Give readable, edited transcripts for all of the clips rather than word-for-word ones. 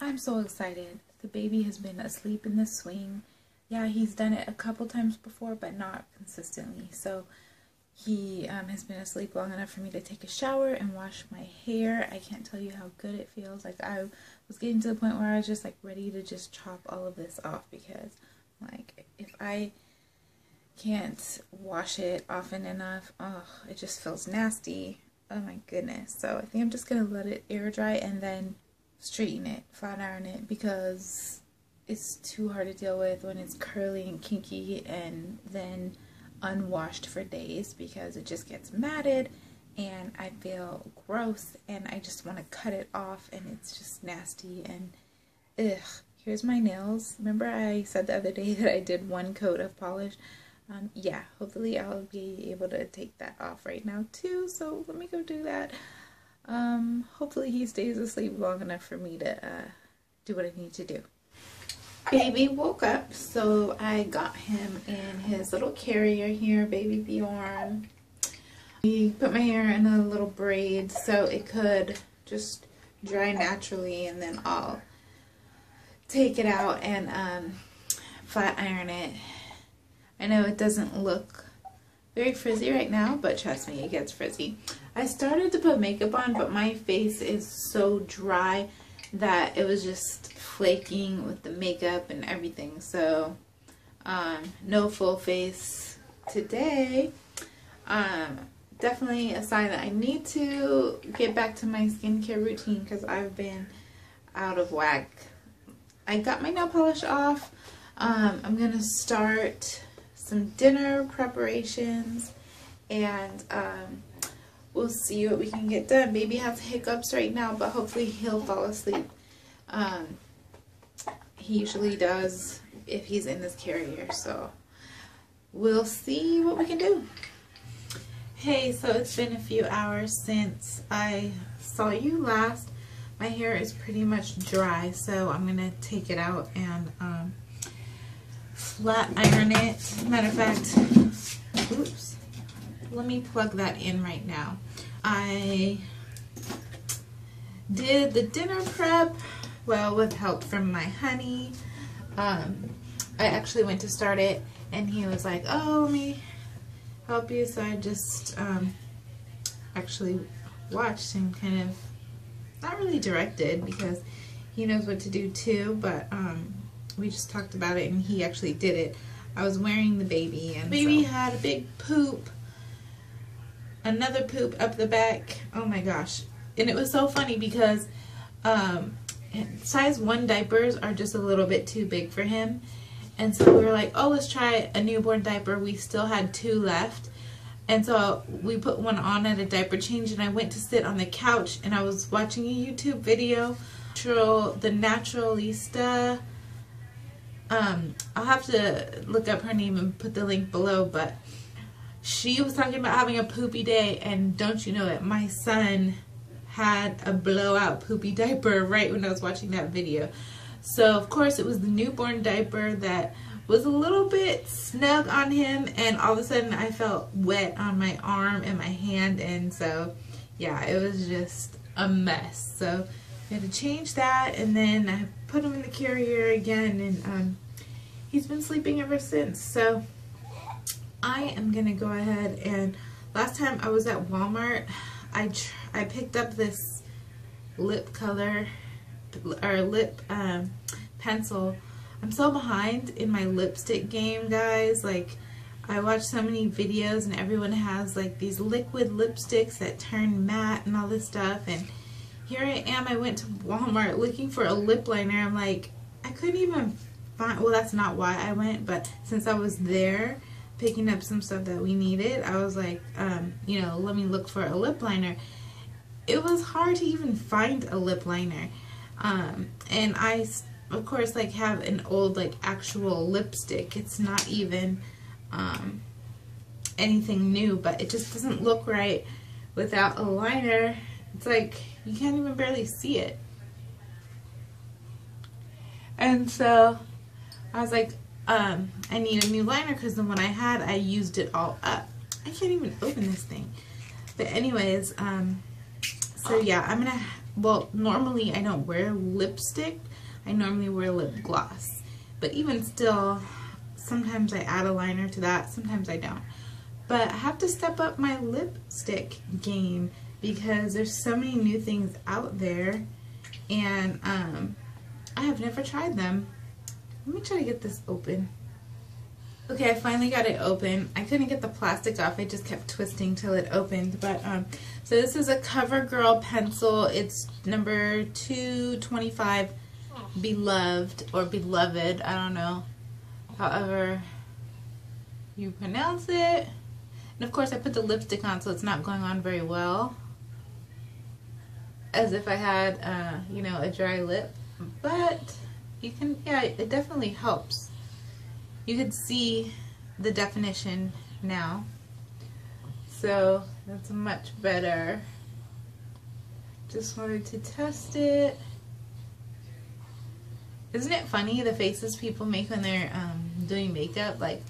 I'm so excited. The baby has been asleep in the swing. Yeah, he's done it a couple times before, but not consistently. So he has been asleep long enough for me to take a shower and wash my hair. I can't tell you how good it feels. Like, I was getting to the point where I was just like ready to just chop all of this off, because like if I can't wash it often enough, oh, it just feels nasty. Oh my goodness. So I think I'm just gonna let it air dry and then straighten it, flat iron it, because it's too hard to deal with when it's curly and kinky and then unwashed for days, because it just gets matted and I feel gross and I just want to cut it off, and it's just nasty. And ugh, here's my nails. Remember I said the other day that I did one coat of polish? Yeah, hopefully I'll be able to take that off right now too, so let me go do that. Hopefully he stays asleep long enough for me to do what I need to do. Baby woke up, so I got him in his little carrier here, baby Bjorn. We put my hair in a little braid so it could just dry naturally, and then I'll take it out and flat iron it. I know it doesn't look very frizzy right now, but trust me, it gets frizzy. I started to put makeup on, but my face is so dry that it was just flaking with the makeup and everything. So no full face today. Definitely a sign that I need to get back to my skincare routine, because I've been out of whack. I got my nail polish off. I'm gonna start some dinner preparations, and we'll see what we can get done. Baby has hiccups right now, but hopefully he'll fall asleep. He usually does if he's in this carrier, so we'll see what we can do. Hey, so it's been a few hours since I saw you last. My hair is pretty much dry, so I'm gonna take it out and flat iron it. Matter of fact, oops, let me plug that in right now. I did the dinner prep, well, with help from my honey. I actually went to start it and he was like, oh, let me help you, so I just actually watched and kind of not really directed, because he knows what to do too, but we just talked about it and he actually did it. I was wearing the baby, and baby had a big poop, another poop up the back. Oh my gosh. And it was so funny because size 1 diapers are just a little bit too big for him, and so we were like, oh, let's try a newborn diaper. We still had 2 left, and so we put one on at a diaper change, and I went to sit on the couch and I was watching a YouTube video, the Naturalista. I'll have to look up her name and put the link below, but she was talking about having a poopy day, and don't you know it, my son had a blowout poopy diaper right when I was watching that video. So of course it was the newborn diaper that was a little bit snug on him, and all of a sudden I felt wet on my arm and my hand, and so yeah, it was just a mess. So we had to change that, and then I put him in the carrier again, and he's been sleeping ever since. So I am gonna go ahead, and last time I was at Walmart, I picked up this lip color, or lip pencil. I'm so behind in my lipstick game, guys. Like, I watch so many videos and everyone has like these liquid lipsticks that turn matte and all this stuff, and here I am, I went to Walmart looking for a lip liner. I'm like, I couldn't even find, well, that's not why I went, but since I was there picking up some stuff that we needed, I was like, you know, let me look for a lip liner. It was hard to even find a lip liner. And I, of course, like, have an old, like, actual lipstick. It's not even anything new, but it just doesn't look right without a liner. It's like, you can't even barely see it. And so I was like, I need a new liner, because the one I had, I used it all up. I can't even open this thing. But anyways, so yeah, I'm gonna well, normally I don't wear lipstick. I normally wear lip gloss. But even still, sometimes I add a liner to that, sometimes I don't. But I have to step up my lipstick game because there's so many new things out there, and I have never tried them. Let me try to get this open. Okay, I finally got it open. I couldn't get the plastic off. I just kept twisting till it opened. But so this is a CoverGirl pencil. It's number 225, Beloved or Beloved. I don't know. However you pronounce it. And of course, I put the lipstick on, so it's not going on very well, as if I had, you know, a dry lip. But you can, yeah, it definitely helps. You can see the definition now, so that's much better. Just wanted to test it. Isn't it funny, the faces people make when they're doing makeup? Like,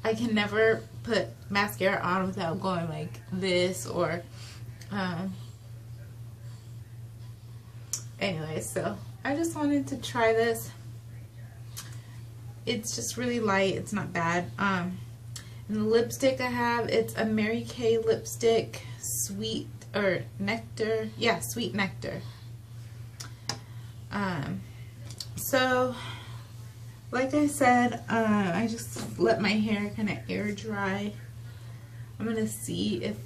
I can never put mascara on without going like this, or anyway, so I just wanted to try this. It's just really light, it's not bad. And the lipstick I have, it's a Mary Kay lipstick, Sweet, or Nectar, yeah, Sweet Nectar. So like I said, I just let my hair kind of air dry. I'm gonna see if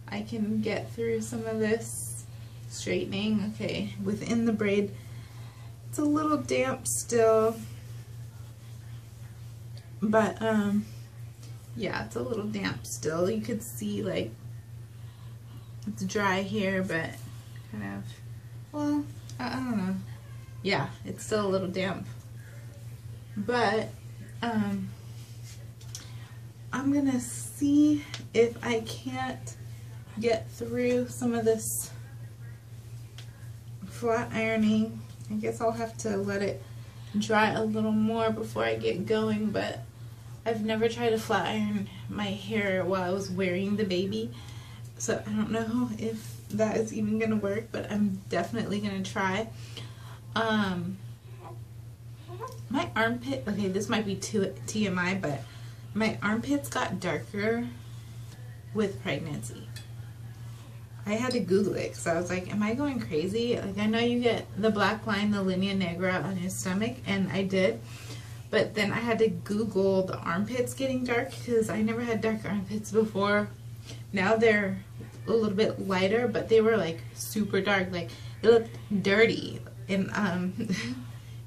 I can get through some of this straightening. Okay, within the braid, it's a little damp still, but yeah, it's a little damp still. You could see like it's dry here, but kind of, well, I don't know. Yeah, it's still a little damp. But I'm gonna see if I can't get through some of this flat ironing. I guess I'll have to let it dry a little more before I get going, but I've never tried to flat iron my hair while I was wearing the baby, so I don't know if that is even gonna work, but I'm definitely gonna try. My armpit, okay, this might be too TMI, but my armpits got darker with pregnancy. I had to Google it because I was like, am I going crazy? Like, I know you get the black line, the linea negra on your stomach, and I did, but then I had to Google the armpits getting dark because I never had dark armpits before. Now they're a little bit lighter, but they were like super dark, like it looked dirty. And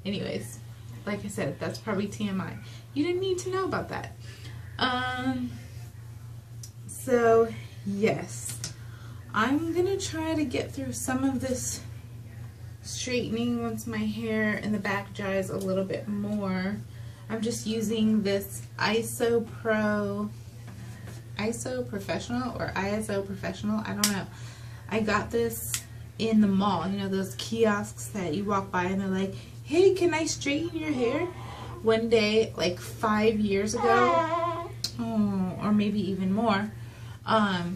anyways, like I said, that's probably TMI. You didn't need to know about that. So yes, I'm gonna try to get through some of this straightening once my hair in the back dries a little bit more. I'm just using this ISO Professional, I don't know. I got this in the mall, you know, those kiosks that you walk by and they're like, hey, can I straighten your hair? One day, like 5 years ago, or maybe even more, I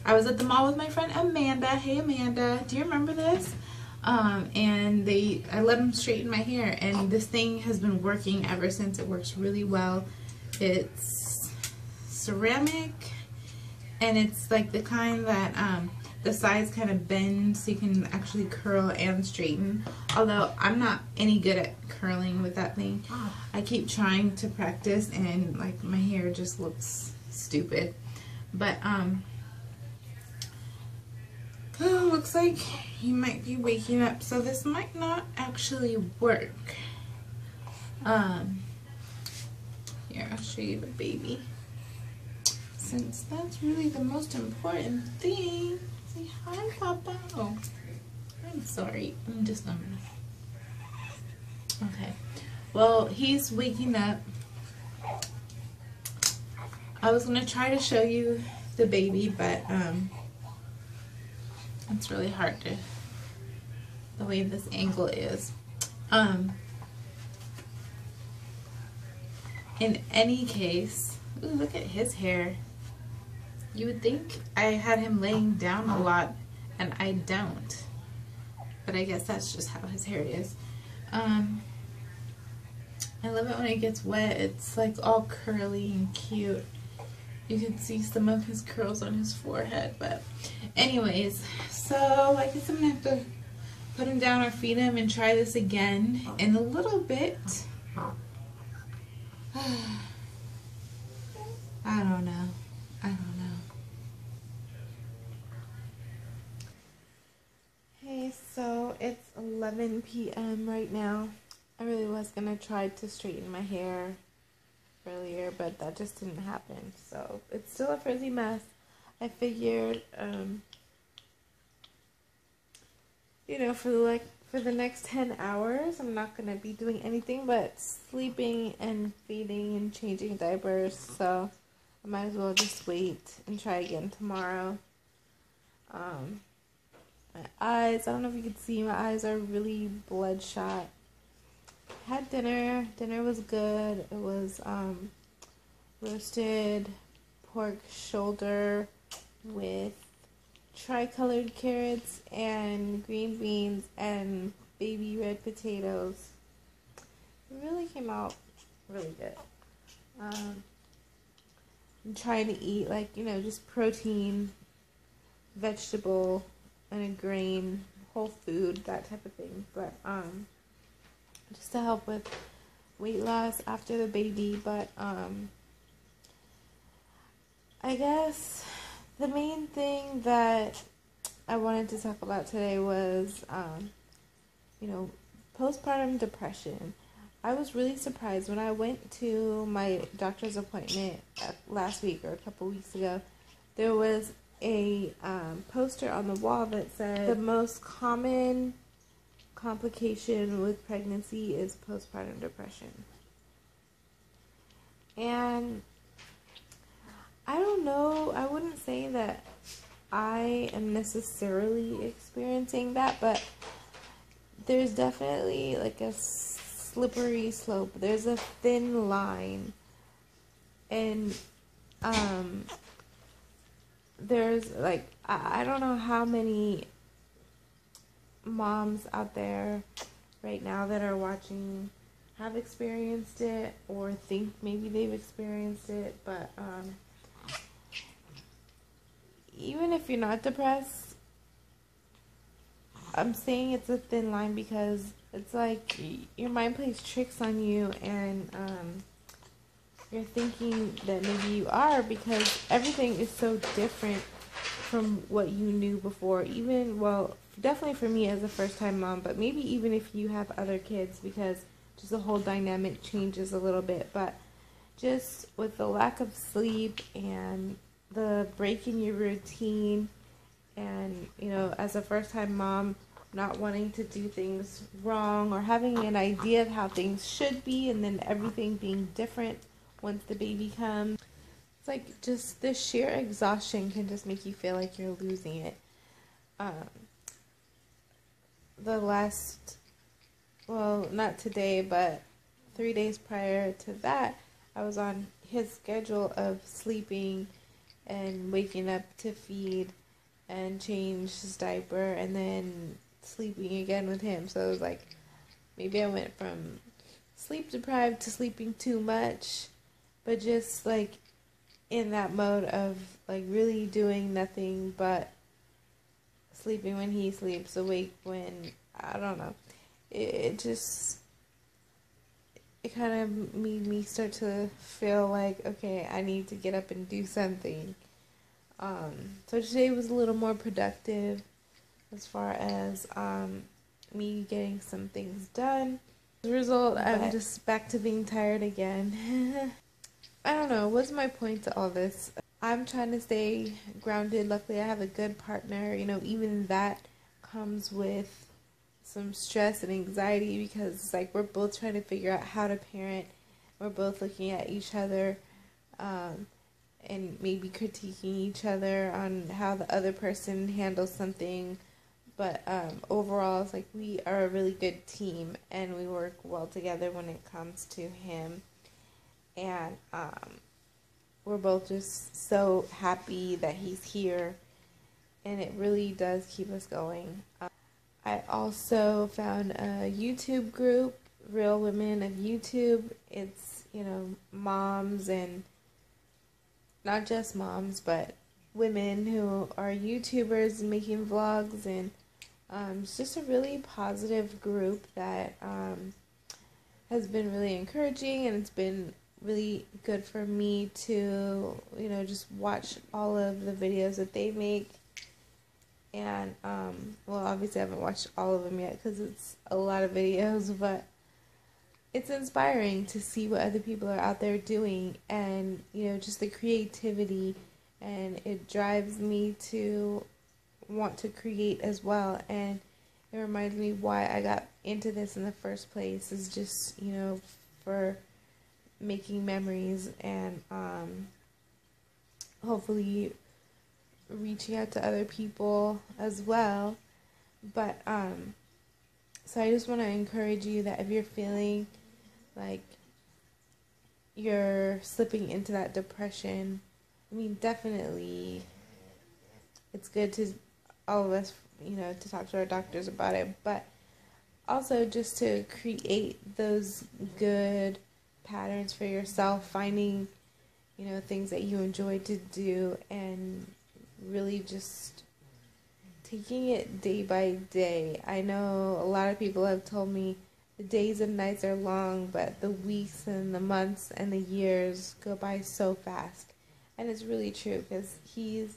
was at the mall with my friend Amanda. Hey Amanda, do you remember this? And I let them straighten my hair, and this thing has been working ever since. It works really well. It's ceramic, and it's like the kind that the sides kind of bend so you can actually curl and straighten. Although I'm not any good at curling with that thing. I keep trying to practice, and like my hair just looks stupid. But oh, looks like he might be waking up, so this might not actually work. Here, I'll show you the baby, since that's really the most important thing. Say hi, Papa. Oh, I'm sorry. I'm just okay. Well, he's waking up. I was gonna try to show you the baby, but it's really hard to, the way this angle is. In any case, ooh, look at his hair. You would think I had him laying down a lot and I don't. But I guess that's just how his hair is. I love it when it gets wet. It's like all curly and cute. You can see some of his curls on his forehead. But anyways, so I guess I'm going to have to put him down or feed him and try this again in a little bit. I don't know. Hey, so it's 11 p.m. right now. I really was going to try to straighten my hair earlier, but that just didn't happen. So it's still a frizzy mess. I figured, you know, for the next 10 hours, I'm not going to be doing anything but sleeping and feeding and changing diapers. So I might as well just wait and try again tomorrow. My eyes, I don't know if you can see, my eyes are really bloodshot. Had dinner. Dinner was good. It was roasted pork shoulder with tricolored carrots and green beans and baby red potatoes. It really came out really good. I'm trying to eat, like, you know, just protein, vegetable, and a grain, whole food, that type of thing. But just to help with weight loss after the baby. But I guess the main thing that I wanted to talk about today was, you know, postpartum depression. I was really surprised when I went to my doctor's appointment last week or a couple weeks ago. There was a poster on the wall that said the most common complication with pregnancy is postpartum depression. And I don't know, I wouldn't say that I am necessarily experiencing that, but there's definitely like a slippery slope. There's a thin line, and there's like, I don't know how many moms out there right now that are watching have experienced it or think maybe they've experienced it, but even if you're not depressed, I'm saying it's a thin line because it's like your mind plays tricks on you, and you're thinking that maybe you are, because everything is so different from what you knew before. Even, well, definitely for me as a first-time mom, but maybe even if you have other kids, because just the whole dynamic changes a little bit. But just with the lack of sleep and the break in your routine, and, you know, as a first-time mom, not wanting to do things wrong or having an idea of how things should be, and then everything being different once the baby comes. It's like just the sheer exhaustion can just make you feel like you're losing it. The last, well, not today, but 3 days prior to that, I was on his schedule of sleeping and waking up to feed and change his diaper and then sleeping again with him. So it was like, maybe I went from sleep deprived to sleeping too much, but just like in that mode of like really doing nothing but sleeping when he sleeps, awake when, I don't know. It kind of made me start to feel like, okay, I need to get up and do something. So today was a little more productive as far as me getting some things done. As a result, I'm just back to being tired again. I don't know, what's my point to all this? I'm trying to stay grounded. Luckily, I have a good partner. You know, even that comes with some stress and anxiety, because it's like we're both trying to figure out how to parent. We're both looking at each other and maybe critiquing each other on how the other person handles something. But overall, it's like we are a really good team, and we work well together when it comes to him. And we're both just so happy that he's here. and it really does keep us going. I also found a YouTube group, Real Women of YouTube. It's, moms, and not just moms, but women who are YouTubers and making vlogs, and it's just a really positive group that has been really encouraging, and it's been really good for me to, just watch all of the videos that they make. And, well, obviously I haven't watched all of them yet because it's a lot of videos, but it's inspiring to see what other people are out there doing, and, just the creativity, and it drives me to want to create as well. And it reminds me why I got into this in the first place, is just, for making memories, and hopefully reaching out to other people as well. But so I just want to encourage you that if you're feeling like you're slipping into that depression, I mean, definitely it's good to all of us, to talk to our doctors about it, but also just to create those good patterns for yourself, finding, things that you enjoy to do, and really just taking it day by day. I know a lot of people have told me the days and nights are long, but the weeks and the months and the years go by so fast. And it's really true, because he's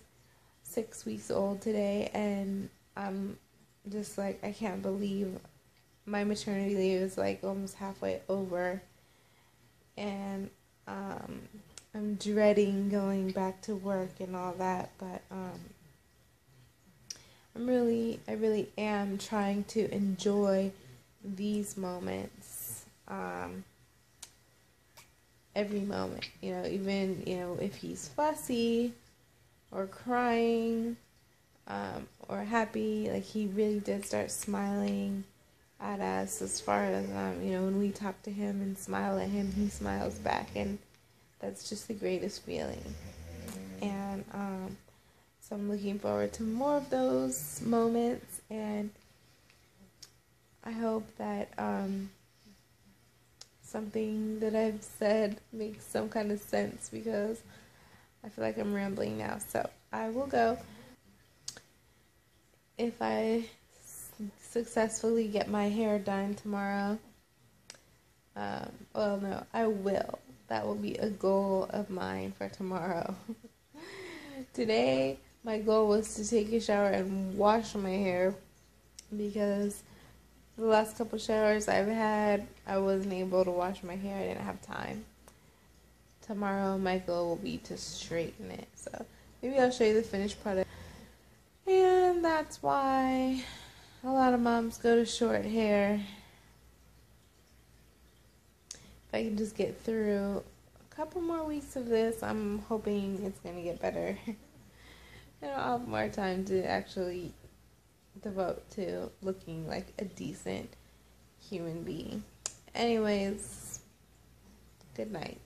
6 weeks old today, and I'm just like, I can't believe my maternity leave is like almost halfway over, and I'm dreading going back to work and all that, but I really am trying to enjoy these moments, every moment, even, if he's fussy or crying, or happy. Like, he really did start smiling at us, as far as, when we talk to him and smile at him, he smiles back, and that's just the greatest feeling. And so I'm looking forward to more of those moments, and I hope that something that I've said makes some kind of sense, because I feel like I'm rambling now. So I will go. If I successfully get my hair done tomorrow, well, no, I will. That will be a goal of mine for tomorrow. Today, my goal was to take a shower and wash my hair, because the last couple showers I've had, I wasn't able to wash my hair. I didn't have time. Tomorrow, my goal will be to straighten it. So maybe I'll show you the finished product. And that's why a lot of moms go to short hair. If I can just get through a couple more weeks of this, I'm hoping it's going to get better. And I'll have more time to actually devote to looking like a decent human being. Anyways, good night.